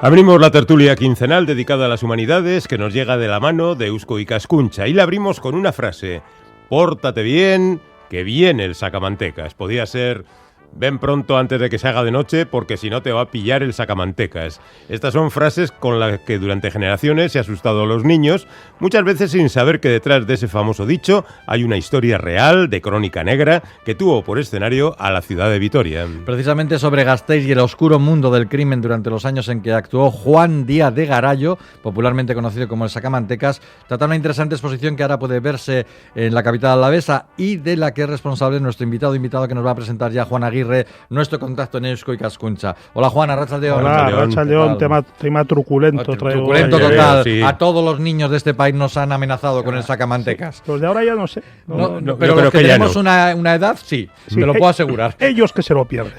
Abrimos la tertulia quincenal dedicada a las humanidades que nos llega de la mano de Eusko Ikaskuntza y la abrimos con una frase: pórtate bien, que viene el sacamantecas. Podía ser: ven pronto antes de que se haga de noche, porque si no te va a pillar el sacamantecas. Estas son frases con las que durante generaciones se ha asustado a los niños, muchas veces sin saber que detrás de ese famoso dicho hay una historia real, de crónica negra, que tuvo por escenario a la ciudad de Vitoria. Precisamente sobre Gasteiz y el oscuro mundo del crimen durante los años en que actuó Juan Díaz de Garallo, popularmente conocido como el sacamantecas, trata una interesante exposición que ahora puede verse en la capital alavesa y de la que es responsable nuestro invitado que nos va a presentar ya, Juan Aguirre, nuestro contacto en Eusko Ikaskuntza. Hola, Juan, arratsaldeon. Hola, arratsaldeon, tema truculento. Truculento total. Sí. A todos los niños de este país nos han amenazado con el sacamantecas. Sí. Los de ahora ya no sé. Pero los que tenemos una edad, sí, te lo puedo asegurar. Ellos que se lo pierden.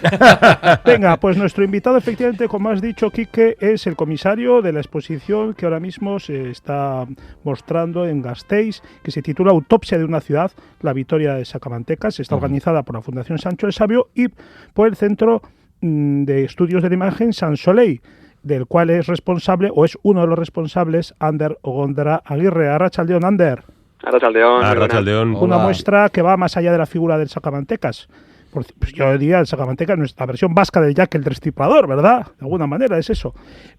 Venga, pues nuestro invitado, efectivamente, como has dicho, Quique, es el comisario de la exposición que ahora mismo se está mostrando en Gasteiz, que se titula Autopsia de una ciudad, la Vitoria de Sacamantecas. Está organizada por la Fundación Sancho el Sabio y por el Centro de Estudios de la Imagen San Soleil, del cual es responsable, o es uno de los responsables, Ander Ogondra Aguirre. Arratsaldeon, Ander. Arratsaldeon. Una muestra que va más allá de la figura del sacamantecas. Pues yo diría el sacamantecas, nuestra versión vasca del Jack el Destripador, ¿verdad? De alguna manera es eso.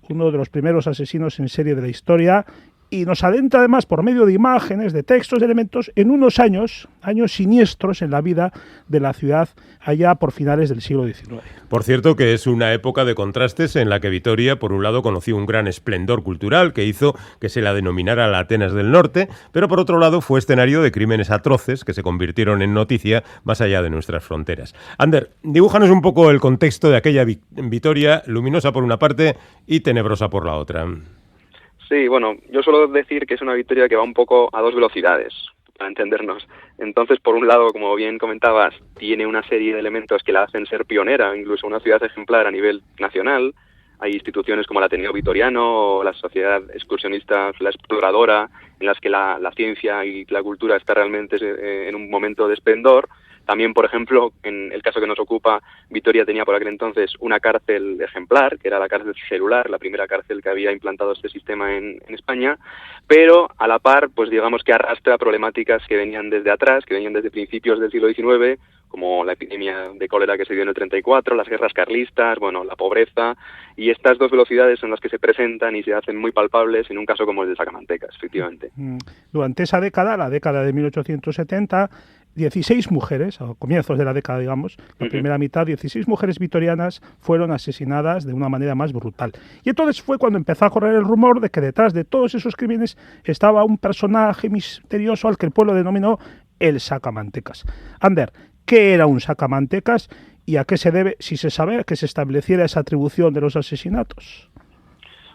Uno de los primeros asesinos en serie de la historia. Y nos adentra además por medio de imágenes, de textos, de elementos, en unos años siniestros en la vida de la ciudad allá por finales del siglo XIX. Por cierto, que es una época de contrastes en la que Vitoria, por un lado, conoció un gran esplendor cultural que hizo que se la denominara la Atenas del Norte, pero por otro lado fue escenario de crímenes atroces que se convirtieron en noticia más allá de nuestras fronteras. Ander, dibújanos un poco el contexto de aquella Vitoria, luminosa por una parte y tenebrosa por la otra. Sí, bueno, yo suelo decir que es una Vitoria que va un poco a dos velocidades, para entendernos. Entonces, por un lado, como bien comentabas, tiene una serie de elementos que la hacen ser pionera, incluso una ciudad ejemplar a nivel nacional. Hay instituciones como el Ateneo Vitoriano o la Sociedad Excursionista, la Exploradora, en las que la ciencia y la cultura está realmente en un momento de esplendor. También, por ejemplo, en el caso que nos ocupa, Vitoria tenía por aquel entonces una cárcel ejemplar, que era la cárcel celular, la primera cárcel que había implantado este sistema en España, pero a la par, pues digamos que arrastra problemáticas que venían desde atrás, que venían desde principios del siglo XIX, como la epidemia de cólera que se dio en el 34, las guerras carlistas, bueno, la pobreza, y estas dos velocidades son las que se presentan y se hacen muy palpables en un caso como el de Sacamantecas, efectivamente. Durante esa década, la década de 1870, 16 mujeres, a comienzos de la década, digamos, la primera mitad, 16 mujeres vitorianas fueron asesinadas de una manera más brutal. Y entonces fue cuando empezó a correr el rumor de que detrás de todos esos crímenes estaba un personaje misterioso al que el pueblo denominó el sacamantecas. Ander, ¿qué era un sacamantecas y a qué se debe, si se sabe, que se estableciera esa atribución de los asesinatos?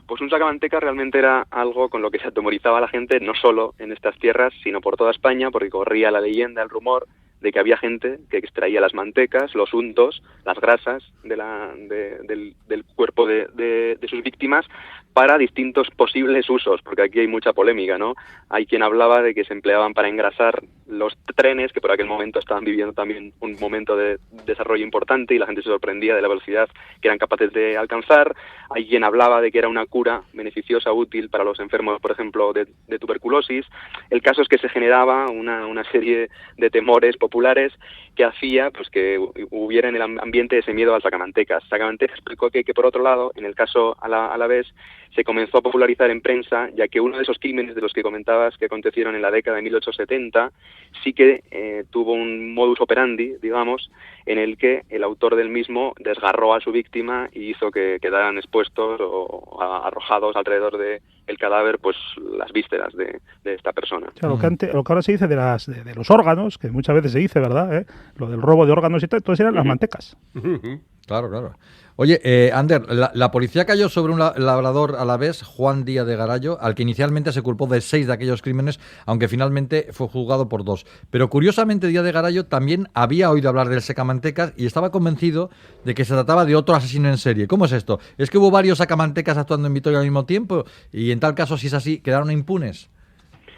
Pues un sacamantecas realmente era algo con lo que se atemorizaba a la gente, no solo en estas tierras, sino por toda España, porque corría la leyenda, el rumor de que había gente que extraía las mantecas, los untos, las grasas del cuerpo de sus víctimas para distintos posibles usos, porque aquí hay mucha polémica, ¿no? Hay quien hablaba de que se empleaban para engrasar los trenes, que por aquel momento estaban viviendo también un momento de desarrollo importante y la gente se sorprendía de la velocidad que eran capaces de alcanzar. Hay quien hablaba de que era una cura beneficiosa, útil para los enfermos, por ejemplo, de tuberculosis. El caso es que se generaba una serie de temores populares que hacía pues que hubiera en el ambiente ese miedo al sacamantecas. Sacamantecas explicó que por otro lado, en el caso a la vez, se comenzó a popularizar en prensa, ya que uno de esos crímenes de los que comentabas que acontecieron en la década de 1870 sí que tuvo un modus operandi, digamos, en el que el autor del mismo desgarró a su víctima y hizo que quedaran expuestos o arrojados alrededor de el cadáver, pues las vísceras de esta persona. O sea, lo que ahora se dice de los órganos, que muchas veces se dice, ¿verdad? Lo del robo de órganos y tal, entonces eran las mantecas. Claro, claro. Oye, Ander, la policía cayó sobre un labrador alavés, Juan Díaz de Garayo, al que inicialmente se culpó de 6 de aquellos crímenes, aunque finalmente fue juzgado por 2. Pero curiosamente Díaz de Garayo también había oído hablar del sacamantecas y estaba convencido de que se trataba de otro asesino en serie. ¿Cómo es esto? ¿Es que hubo varios sacamantecas actuando en Vitoria al mismo tiempo? Y en tal caso, si es así, ¿quedaron impunes?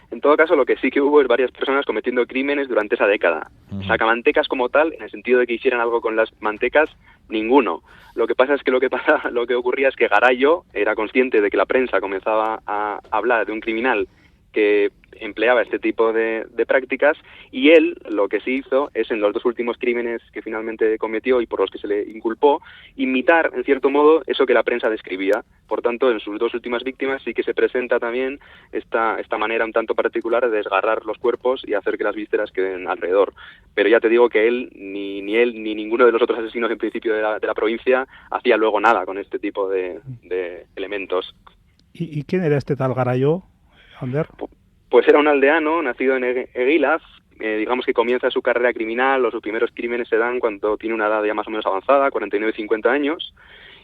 En todo caso, lo que sí que hubo es varias personas cometiendo crímenes durante esa década. Sacamantecas como tal, en el sentido de que hicieran algo con las mantecas, ninguno. Lo que pasa es que lo que ocurría es que Garayo era consciente de que la prensa comenzaba a hablar de un criminal que empleaba este tipo de prácticas, y él lo que sí hizo es, en los 2 últimos crímenes que finalmente cometió y por los que se le inculpó, imitar en cierto modo eso que la prensa describía. Por tanto, en sus 2 últimas víctimas sí que se presenta también esta manera un tanto particular de desgarrar los cuerpos y hacer que las vísceras queden alrededor. Pero ya te digo que ni él ni ninguno de los otros asesinos en principio de la provincia hacía luego nada con este tipo de elementos. ¿Y quién era este tal Garayo, Ander? Pues era un aldeano, nacido en Eguilaz, digamos que comienza su carrera criminal, o sus primeros crímenes se dan cuando tiene una edad ya más o menos avanzada, 49-50 años,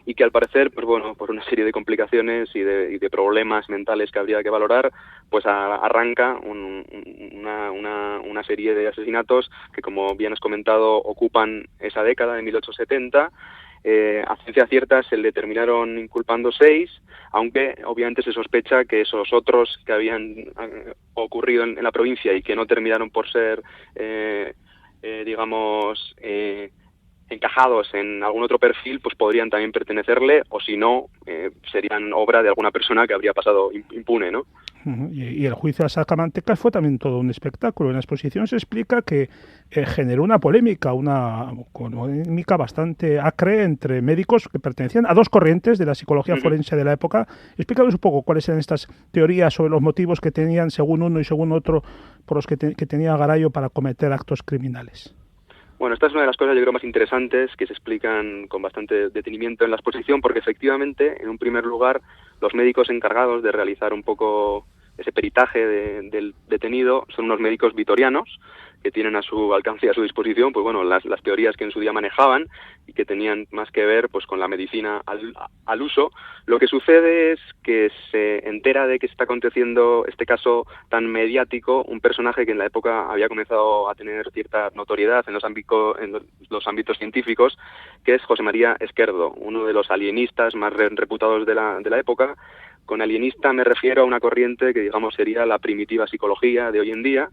y que al parecer, pues bueno, por una serie de complicaciones y de problemas mentales que habría que valorar, pues arranca una serie de asesinatos que, como bien has comentado, ocupan esa década de 1870. A ciencia cierta se le terminaron inculpando 6, aunque obviamente se sospecha que esos otros que habían ocurrido en la provincia y que no terminaron por ser, encajados en algún otro perfil, pues podrían también pertenecerle, o si no, serían obra de alguna persona que habría pasado impune, ¿no? Y el juicio a Sacamantecas fue también todo un espectáculo. En la exposición se explica que generó una polémica bastante acre entre médicos que pertenecían a 2 corrientes de la psicología forense de la época. Explícanos un poco cuáles eran estas teorías sobre los motivos que tenían, según uno y según otro, por los que tenía Garayo para cometer actos criminales. Bueno, esta es una de las cosas, yo creo, más interesantes que se explican con bastante detenimiento en la exposición, porque efectivamente, en un primer lugar, los médicos encargados de realizar un poco ese peritaje del detenido son unos médicos vitorianos que tienen a su alcance y a su disposición, pues bueno, las teorías que en su día manejaban y que tenían más que ver pues con la medicina al uso. Lo que sucede es que se entera de que está aconteciendo este caso tan mediático un personaje que en la época había comenzado a tener cierta notoriedad en los ámbitos científicos, que es José María Esquerdo, uno de los alienistas más reputados de la época. Con alienista me refiero a una corriente que, digamos, sería la primitiva psicología de hoy en día.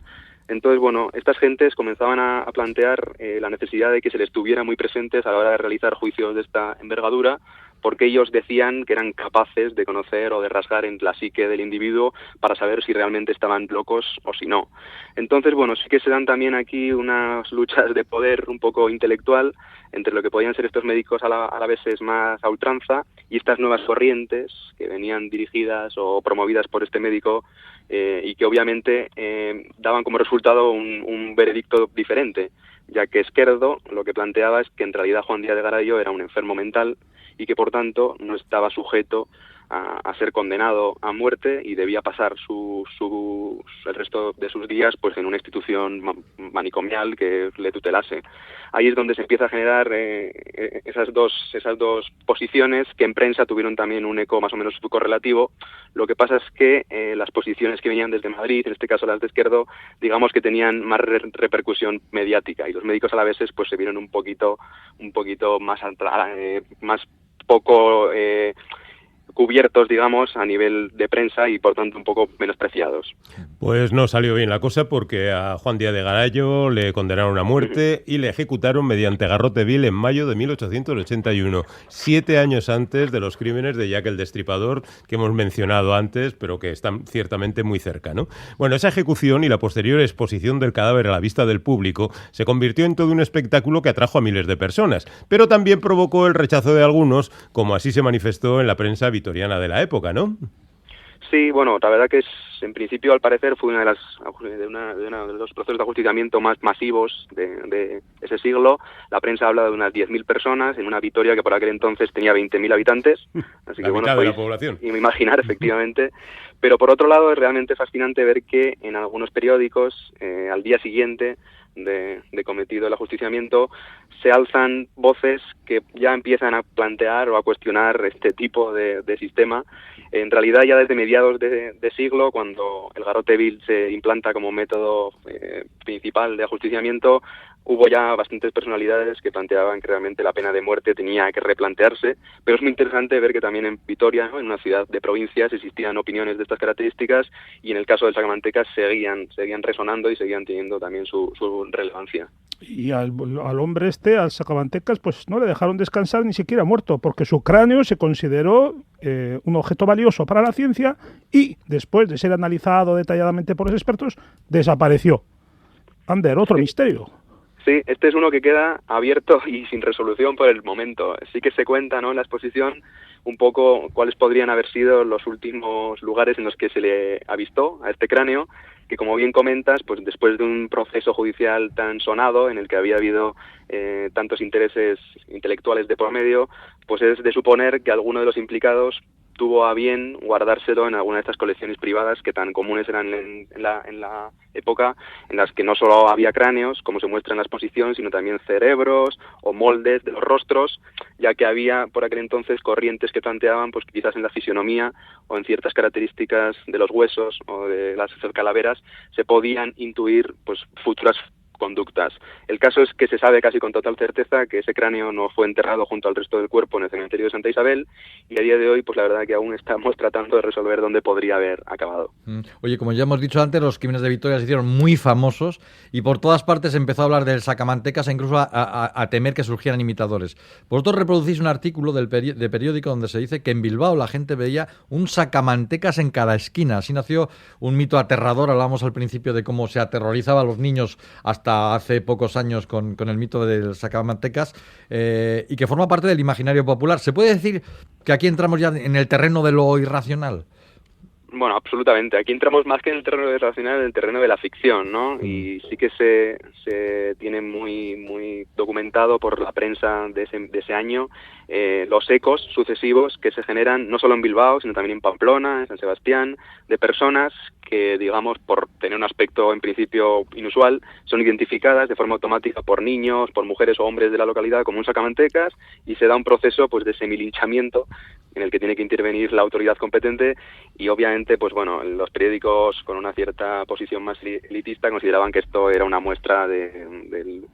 Entonces, bueno, estas gentes comenzaban a plantear la necesidad de que se les tuviera muy presentes a la hora de realizar juicios de esta envergadura, porque ellos decían que eran capaces de conocer o de rasgar en la psique del individuo para saber si realmente estaban locos o si no. Entonces, bueno, sí que se dan también aquí unas luchas de poder un poco intelectual entre lo que podían ser estos médicos a la vez más a ultranza y estas nuevas corrientes que venían dirigidas o promovidas por este médico y que obviamente daban como resultado un veredicto diferente, ya que Esquerdo lo que planteaba es que en realidad Juan Díaz de Garayo era un enfermo mental y que por tanto no estaba sujeto a ser condenado a muerte y debía pasar el resto de sus días pues en una institución manicomial que le tutelase. Ahí es donde se empieza a generar esas dos posiciones que en prensa tuvieron también un eco más o menos correlativo. Lo que pasa es que las posiciones que venían desde Madrid, en este caso las de Esquerdo, digamos que tenían más repercusión mediática y los médicos alaveses pues se vieron un poquito más poco cubiertos, digamos, a nivel de prensa y por tanto un poco menospreciados. Pues no salió bien la cosa porque a Juan Díaz de Garayo le condenaron a muerte y le ejecutaron mediante garrote vil en mayo de 1881, 7 años antes de los crímenes de Jack el Destripador que hemos mencionado antes, pero que están ciertamente muy cerca, ¿no? Bueno, esa ejecución y la posterior exposición del cadáver a la vista del público se convirtió en todo un espectáculo que atrajo a miles de personas, pero también provocó el rechazo de algunos, como así se manifestó en la prensa vitoriana de la época, ¿no? Sí, bueno, la verdad que en principio, al parecer, fue uno de los procesos de ajusticiamiento más masivos de ese siglo. La prensa habla de unas 10.000 personas en una Vitoria que por aquel entonces tenía 20.000 habitantes. Así La que bueno, mitad de la podéis población. imaginar, efectivamente. Pero por otro lado, es realmente fascinante ver que en algunos periódicos, al día siguiente de cometido el ajusticiamiento, se alzan voces que ya empiezan a plantear o a cuestionar este tipo de sistema. En realidad, ya desde mediados de siglo, cuando el garrote vil se implanta como método principal de ajusticiamiento, hubo ya bastantes personalidades que planteaban que realmente la pena de muerte tenía que replantearse, pero es muy interesante ver que también en Vitoria, ¿no?, en una ciudad de provincias, existían opiniones de estas características, y en el caso del Sacamantecas seguían resonando y seguían teniendo también su relevancia. Y al hombre al Sacamantecas, pues no le dejaron descansar ni siquiera muerto, porque su cráneo se consideró un objeto valioso para la ciencia y, después de ser analizado detalladamente por los expertos, desapareció. Ander, otro misterio. Sí, este es uno que queda abierto y sin resolución por el momento. Sí que se cuenta, ¿no?, en la exposición un poco cuáles podrían haber sido los últimos lugares en los que se le avistó a este cráneo, que, como bien comentas, pues después de un proceso judicial tan sonado en el que había habido tantos intereses intelectuales de por medio, pues es de suponer que alguno de los implicados tuvo a bien guardárselo en alguna de estas colecciones privadas que tan comunes eran en la época, en las que no solo había cráneos, como se muestra en la exposición, sino también cerebros o moldes de los rostros, ya que había por aquel entonces corrientes que planteaban, pues quizás en la fisionomía o en ciertas características de los huesos o de las calaveras se podían intuir pues futuras conductas. El caso es que se sabe casi con total certeza que ese cráneo no fue enterrado junto al resto del cuerpo en el cementerio de Santa Isabel, y a día de hoy, pues la verdad que aún estamos tratando de resolver dónde podría haber acabado. Oye, como ya hemos dicho antes, los crímenes de Vitoria se hicieron muy famosos y por todas partes se empezó a hablar del Sacamantecas e incluso a temer que surgieran imitadores. Vosotros reproducís un artículo de periódico donde se dice que en Bilbao la gente veía un Sacamantecas en cada esquina. Así nació un mito aterrador. Hablábamos al principio de cómo se aterrorizaba a los niños hasta hace pocos años con el mito del Sacamantecas, y que forma parte del imaginario popular. ¿Se puede decir que aquí entramos ya en el terreno de lo irracional? Bueno, absolutamente. Aquí entramos más que en el terreno de racional, en el terreno de la ficción, ¿no? Y sí que se tiene muy documentado por la prensa de ese año los ecos sucesivos que se generan no solo en Bilbao, sino también en Pamplona, en San Sebastián, de personas que, digamos, por tener un aspecto en principio inusual, son identificadas de forma automática por niños, por mujeres o hombres de la localidad como un Sacamantecas, y se da un proceso pues de semilinchamiento en el que tiene que intervenir la autoridad competente, y obviamente pues bueno, los periódicos con una cierta posición más elitista consideraban que esto era una muestra del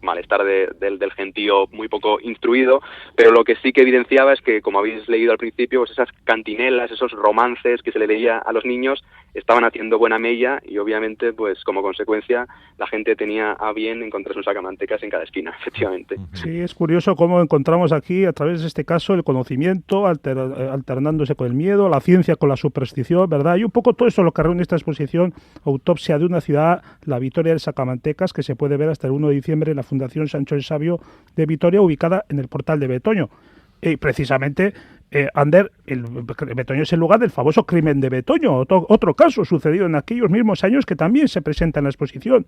malestar del gentío muy poco instruido, pero lo que sí que evidenciaba es que, como habéis leído al principio, pues esas cantinelas, esos romances que se le leía a los niños estaban haciendo buena mella, y obviamente pues como consecuencia la gente tenía a bien encontrarse un Sacamantecas en cada esquina, efectivamente. Sí, es curioso cómo encontramos aquí, a través de este caso, el conocimiento alternándose con el miedo, la ciencia con la superstición, ¿verdad? Y un poco todo eso lo que reúne esta exposición, Autopsia de una ciudad, la Vitoria del Sacamantecas, que se puede ver hasta el 1 de diciembre en la Fundación Sancho el Sabio de Vitoria, ubicada en el portal de Betoño. Y precisamente, Ander, el Betoño es el lugar del famoso crimen de Betoño, otro caso sucedido en aquellos mismos años que también se presenta en la exposición.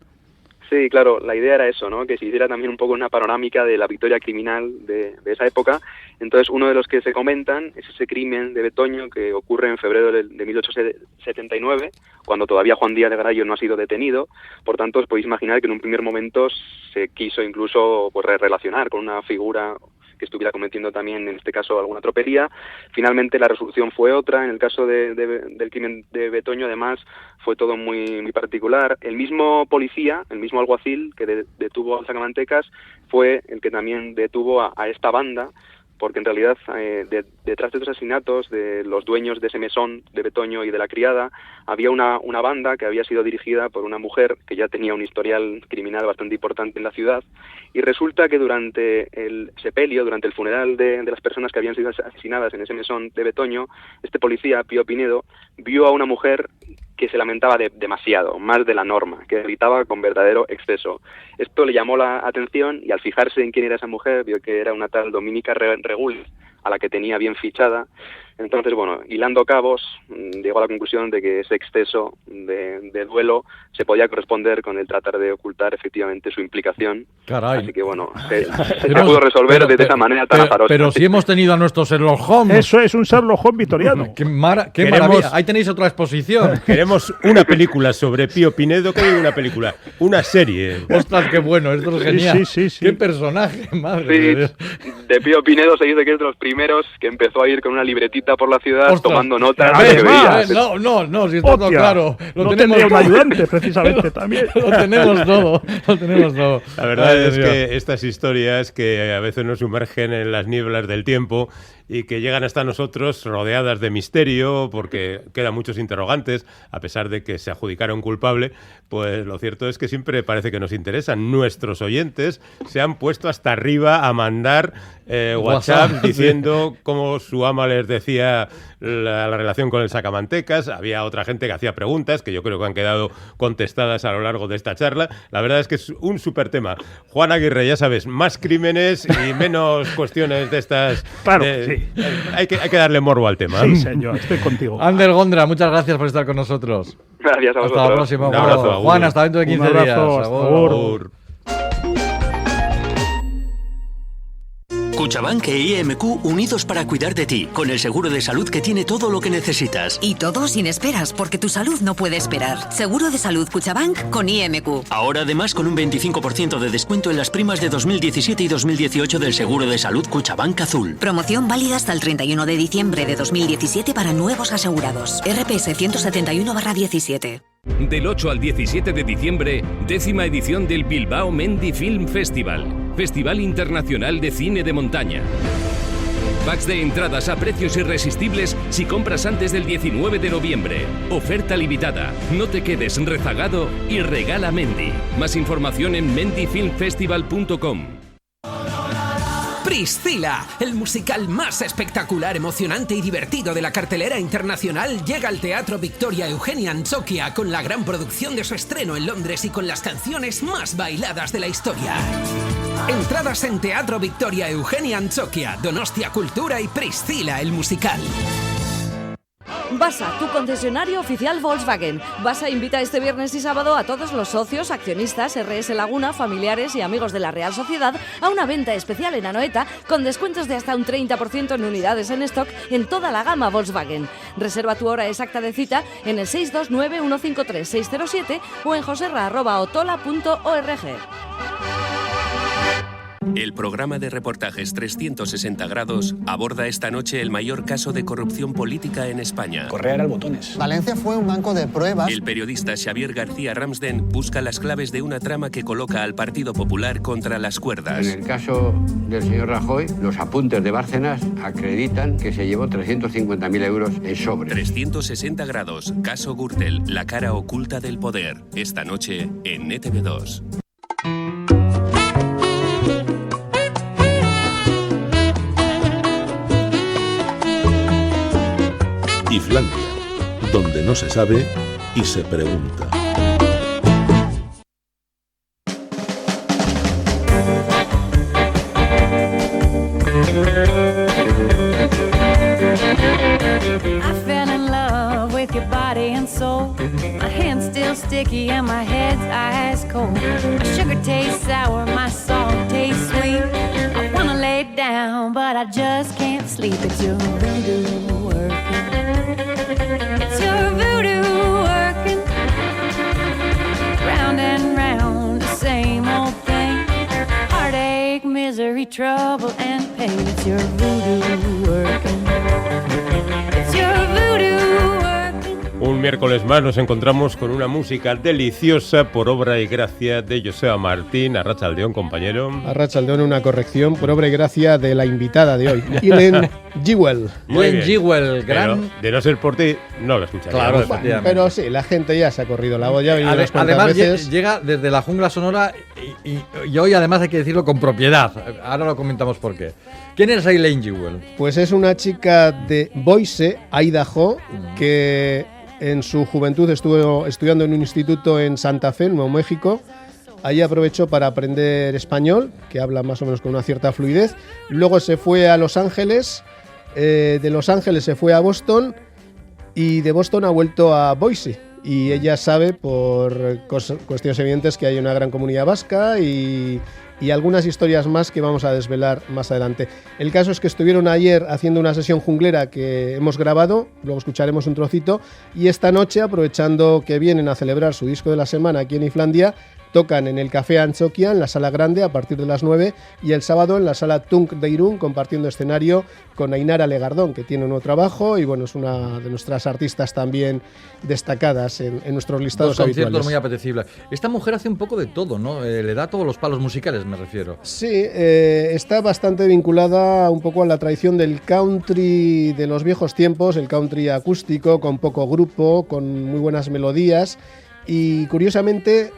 Sí, claro, la idea era eso, ¿no? Que se hiciera también un poco una panorámica de la Vitoria criminal de esa época. Entonces, uno de los que se comentan es ese crimen de Betoño que ocurre en febrero de 1879, cuando todavía Juan Díaz de Garay no ha sido detenido. Por tanto, os podéis imaginar que en un primer momento se quiso incluso pues relacionar con una figura que estuviera cometiendo también, en este caso, alguna tropelía. Finalmente la resolución fue otra. En el caso del crimen de Betoño, además, fue todo muy particular. El mismo policía, el mismo alguacil que detuvo a Sacamantecas, fue el que también detuvo a esta banda, porque en realidad detrás de estos asesinatos de los dueños de ese mesón de Betoño y de la criada, había una banda que había sido dirigida por una mujer que ya tenía un historial criminal bastante importante en la ciudad, y resulta que durante el sepelio, durante el funeral de las personas que habían sido asesinadas en ese mesón de Betoño, este policía, Pío Pinedo, vio a una mujer que se lamentaba demasiado, más de la norma, que gritaba con verdadero exceso. Esto le llamó la atención, y al fijarse en quién era esa mujer, vio que era una tal Dominica Regules, a la que tenía bien fichada. Entonces, bueno, hilando cabos, llegó a la conclusión de que ese exceso de duelo se podía corresponder con el tratar de ocultar efectivamente su implicación. Caray. Así que, bueno, se pudo resolver de esa manera tan azarosa. Pero si hemos tenido a nuestro Sherlock Holmes. Eso es un Sherlock Holmes victoriano. ¡Qué maravilla! Ahí tenéis otra exposición. Queremos una película sobre Pío Pinedo. ¿Qué digo una película? Una serie. ¡Ostras, qué bueno! Esto es genial. Sí. ¡Qué personaje! Madre de Dios. De Pío Pinedo se dice que es de los primeros que empezó a ir con una libretita por la ciudad. Ostras, tomando notas a de lo ver, que veía. No, si está todo claro. No tendría un ayudante, precisamente, también. Lo tenemos todo. La verdad Ay, es Dios. que estas historias que a veces nos sumergen en las nieblas del tiempo y que llegan hasta nosotros rodeadas de misterio porque quedan muchos interrogantes, a pesar de que se adjudicara un culpable, pues lo cierto es que siempre parece que nos interesan. Nuestros oyentes se han puesto hasta arriba a mandar WhatsApp diciendo cómo su ama les decía la relación con el sacamantecas. Había otra gente que hacía preguntas que yo creo que han quedado contestadas a lo largo de esta charla. La verdad es que es un súper tema. Juan Aguirre, ya sabes, más crímenes y menos cuestiones de estas. Claro, sí. Hay que darle morbo al tema. Sí, señor, estoy contigo. Ander Gondra, muchas gracias por estar con nosotros. Gracias a vosotros. Hasta la próxima. Un abrazo, agur. Juan, hasta dentro de 15 Un abrazo, días. hasta Agur. Agur. Cuchabank e IMQ unidos para cuidar de ti, con el seguro de salud que tiene todo lo que necesitas. Y todo sin esperas, porque tu salud no puede esperar. Seguro de salud Cuchabank con IMQ. Ahora además con un 25% de descuento en las primas de 2017 y 2018 del seguro de salud Cuchabank Azul. Promoción válida hasta el 31 de diciembre de 2017 para nuevos asegurados. RPS 171/17. Del 8 al 17 de diciembre, 10ª edición del Bilbao Mendy Film Festival, Festival Internacional de Cine de Montaña. Packs de entradas a precios irresistibles si compras antes del 19 de noviembre. Oferta limitada. No te quedes rezagado y regala Mendy. Más información en mendyfilmfestival.com. Priscila, el musical más espectacular, emocionante y divertido de la cartelera internacional, llega al Teatro Victoria Eugenia Antsokia con la gran producción de su estreno en Londres y con las canciones más bailadas de la historia. Entradas en Teatro Victoria Eugenia Antsokia, Donostia Cultura y Priscila, el musical. Basa, tu concesionario oficial Volkswagen. Basa invita este viernes y sábado a todos los socios, accionistas, RS Laguna, familiares y amigos de la Real Sociedad a una venta especial en Anoeta con descuentos de hasta un 30% en unidades en stock en toda la gama Volkswagen. Reserva tu hora exacta de cita en el 629-153-607 o en joserra@otola.org. El programa de reportajes 360 grados aborda esta noche el mayor caso de corrupción política en España. Correa era el botones. Valencia fue un banco de pruebas. El periodista Xavier García Ramsden busca las claves de una trama que coloca al Partido Popular contra las cuerdas. En el caso del señor Rajoy, los apuntes de Bárcenas acreditan que se llevó 350.000 euros en sobre. 360 grados, caso Gürtel, la cara oculta del poder. Esta noche en ETV2. Islandia, donde no se sabe y se pregunta. I fell in love with your body and soul. My hand's still sticky and my head's ice cold. My sugar tastes sour, my salt tastes sweet. I wanna lay down, but I just can't sleep. It's your voodoo working. It's your voodoo working. Round and round, the same old thing. Heartache, misery, trouble and pain. It's your voodoo working. It's your voodoo working. Un miércoles más nos encontramos con una música deliciosa por obra y gracia de Joseba Martín. Arratsaldeón, compañero. Arratsaldeón, una corrección por obra y gracia de la invitada de hoy, Eileen Jewell. Eileen Jewell, gran... Pero, de no ser por ti, no lo escucharíamos. Claro, efectivamente. Pero sí, la gente ya se ha corrido la voz, ya ha venido unas cuantas Además, veces. llega desde la jungla sonora y hoy además hay que decirlo con propiedad. Ahora lo comentamos por qué. ¿Quién es Eileen Jewell? Pues es una chica de Boise, Idaho, que en su juventud estuvo estudiando en un instituto en Santa Fe, Nuevo México. Allí aprovechó para aprender español, que habla más o menos con una cierta fluidez. Luego se fue a Los Ángeles De Los Ángeles se fue a Boston y de Boston ha vuelto a Boise. Y ella sabe, por cuestiones evidentes, que hay una gran comunidad vasca y algunas historias más que vamos a desvelar más adelante. El caso es que estuvieron ayer haciendo una sesión junglera que hemos grabado, luego escucharemos un trocito, y esta noche, aprovechando que vienen a celebrar su disco de la semana aquí en Islandia, tocan en el Café Antzokia, en la Sala Grande, a partir de las 9, y el sábado en la Sala Tunk de Irún, compartiendo escenario con Ainara Legardón, que tiene un nuevo trabajo y bueno, es una de nuestras artistas también destacadas en nuestros listados Dos conciertos habituales. muy apetecibles. Esta mujer hace un poco de todo, ¿no? Le da todos los palos musicales, me refiero. Sí, está bastante vinculada un poco a la tradición del country de los viejos tiempos, el country acústico, con poco grupo, con muy buenas melodías. Y curiosamente,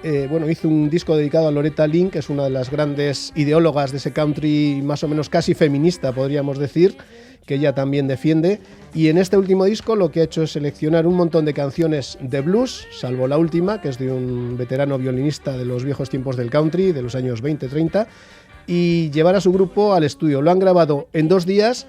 hizo un disco dedicado a Loretta Lynn, que es una de las grandes ideólogas de ese country más o menos casi feminista, podríamos decir, que ella también defiende. Y en este último disco lo que ha hecho es seleccionar un montón de canciones de blues, salvo la última, que es de un veterano violinista de los viejos tiempos del country, de los años 20-30, y llevar a su grupo al estudio. Lo han grabado en 2 días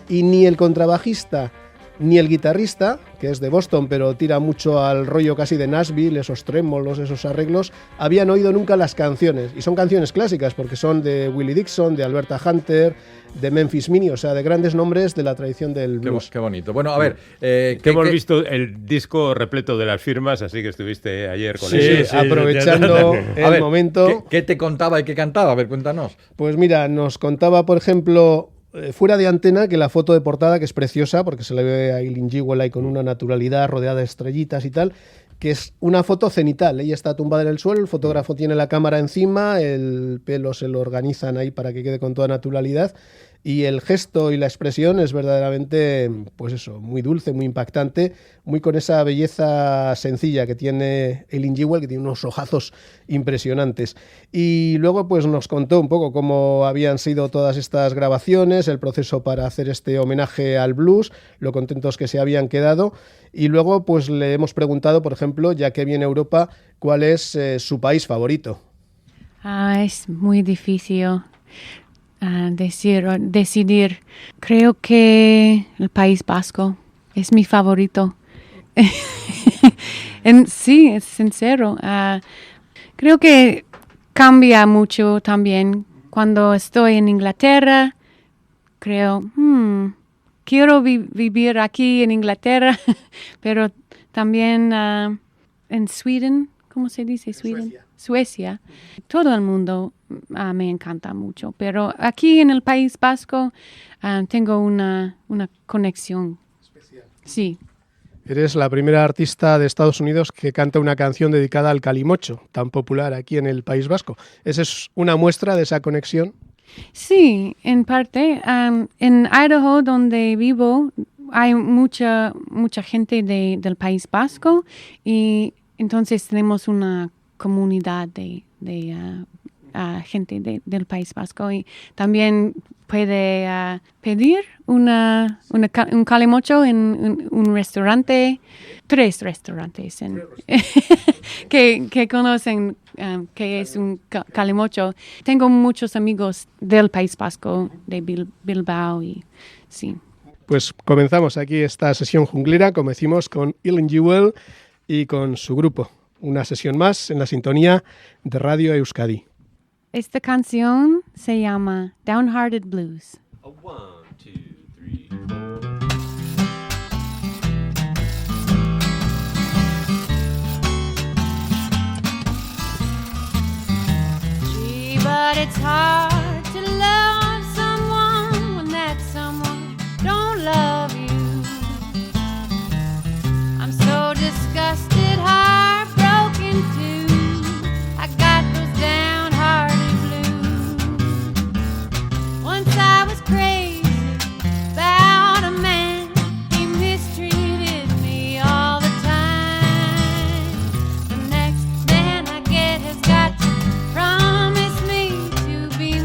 y ni el contrabajista ni el guitarrista, que es de Boston, pero tira mucho al rollo casi de Nashville, esos trémolos, esos arreglos, habían oído nunca las canciones. Y son canciones clásicas, porque son de Willie Dixon, de Alberta Hunter, de Memphis Minnie, o sea, de grandes nombres de la tradición del blues. Qué bonito. Bueno, a ver... hemos visto el disco repleto de las firmas, así que estuviste ayer con ellos. Sí, aprovechando el momento. ¿Qué te contaba y qué cantaba? A ver, cuéntanos. Pues mira, nos contaba, por ejemplo... fuera de antena, que la foto de portada, que es preciosa, porque se le ve a Eileen Jewell ahí con una naturalidad rodeada de estrellitas y tal, que es una foto cenital. Ella está tumbada en el suelo, el fotógrafo tiene la cámara encima, el pelo se lo organizan ahí para que quede con toda naturalidad, y el gesto y la expresión es verdaderamente, pues eso, muy dulce, muy impactante, muy con esa belleza sencilla que tiene Eileen Jewell, que tiene unos ojazos impresionantes. Y luego pues nos contó un poco cómo habían sido todas estas grabaciones, el proceso para hacer este homenaje al blues, lo contentos que se habían quedado. Y luego pues le hemos preguntado, por ejemplo, ya que viene a Europa, cuál es su país favorito. Es muy difícil decidir. Creo que el País Vasco es mi favorito. Sí, es sincero. Creo que cambia mucho también. Cuando estoy en Inglaterra, creo, quiero vivir aquí en Inglaterra, pero también en Sweden, ¿cómo se dice? Suecia. Todo el mundo me encanta mucho, pero aquí en el País Vasco tengo una conexión especial. Sí. Eres la primera artista de Estados Unidos que canta una canción dedicada al calimocho, tan popular aquí en el País Vasco. ¿Esa es una muestra de esa conexión? Sí, en parte. En Idaho, donde vivo, hay mucha gente del País Vasco y entonces tenemos una comunidad de gente del País Vasco y también puede pedir un calimocho en un restaurante, 3 restaurantes que conocen que es un calimocho. Tengo muchos amigos del País Vasco, de Bilbao y sí. Pues comenzamos aquí esta sesión junglera, como decimos, con Eileen Jewell y con su grupo. Una sesión más en la sintonía de Radio Euskadi. Esta canción se llama Downhearted Blues. 1, 2, 3, 4. Gee, but it's hard to love someone when that someone don't love you. I'm so disgusted, heartbroken too. I got those downhearted blues. Once I was crazy about a man. He mistreated me all the time. The next man I get has got to promise me to be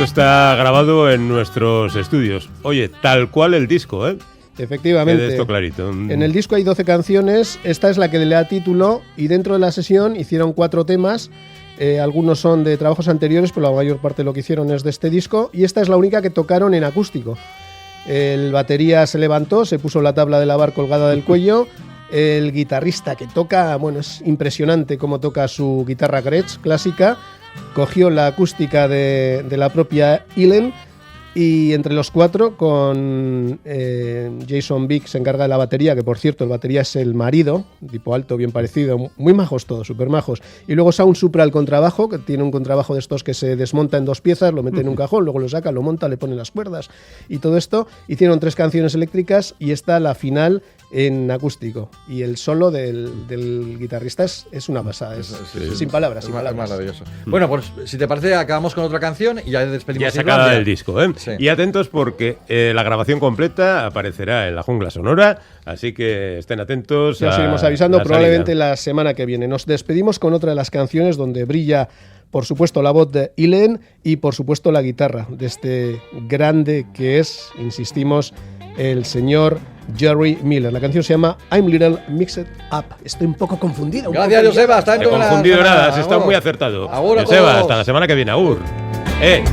Esto está grabado en nuestros estudios. Oye, tal cual el disco, ¿eh? Efectivamente. Quede esto clarito. En el disco hay 12 canciones, esta es la que le da título, y dentro de la sesión hicieron 4 temas. Algunos son de trabajos anteriores, pero la mayor parte de lo que hicieron es de este disco, y esta es la única que tocaron en acústico. El batería se levantó, se puso la tabla de lavar colgada del cuello. El guitarrista que toca, bueno, es impresionante cómo toca su guitarra Gretsch clásica, cogió la acústica de la propia Ilen, y entre los 4 con Jason Vick se encarga de la batería, que por cierto el batería es el marido, tipo alto, bien parecido, muy majos todos, súper majos, y luego Sound Supra el contrabajo, que tiene un contrabajo de estos que se desmonta en 2 piezas, lo mete en un cajón, luego lo saca, lo monta, le pone las cuerdas y todo esto. Hicieron 3 canciones eléctricas y esta la final en acústico, y el solo del guitarrista es una pasada, sin palabras, sin palabras. Maravilloso. Bueno, pues si te parece acabamos con otra canción y ya despedimos. Ya sacada del disco, ¿eh? Sí. Y atentos porque la grabación completa aparecerá en La Jungla Sonora, así que estén atentos. Ya seguimos avisando, probablemente la semana que viene. Nos despedimos con otra de las canciones donde brilla, por supuesto, la voz de Ilen y, por supuesto, la guitarra de este grande que es, insistimos, el señor Jerry Miller. La canción se llama I'm Little Mixed Up. Estoy un poco confundido. Gracias, Joseba. Hasta dentro de la semana. Confundido nada, has estado muy acertado. Joseba, hasta la semana que viene. Agur.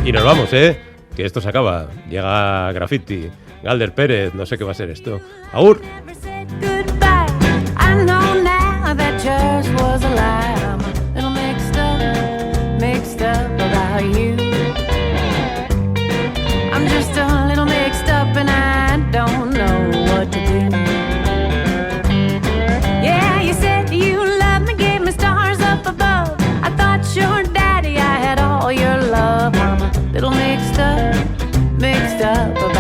Y nos vamos, que esto se acaba. Llega Graffiti, Galder Pérez, no sé qué va a ser esto. Agur. Don't know what to do. Yeah, you said you loved me, gave me stars up above. I thought your daddy, I had all your love. I'm a little mixed up about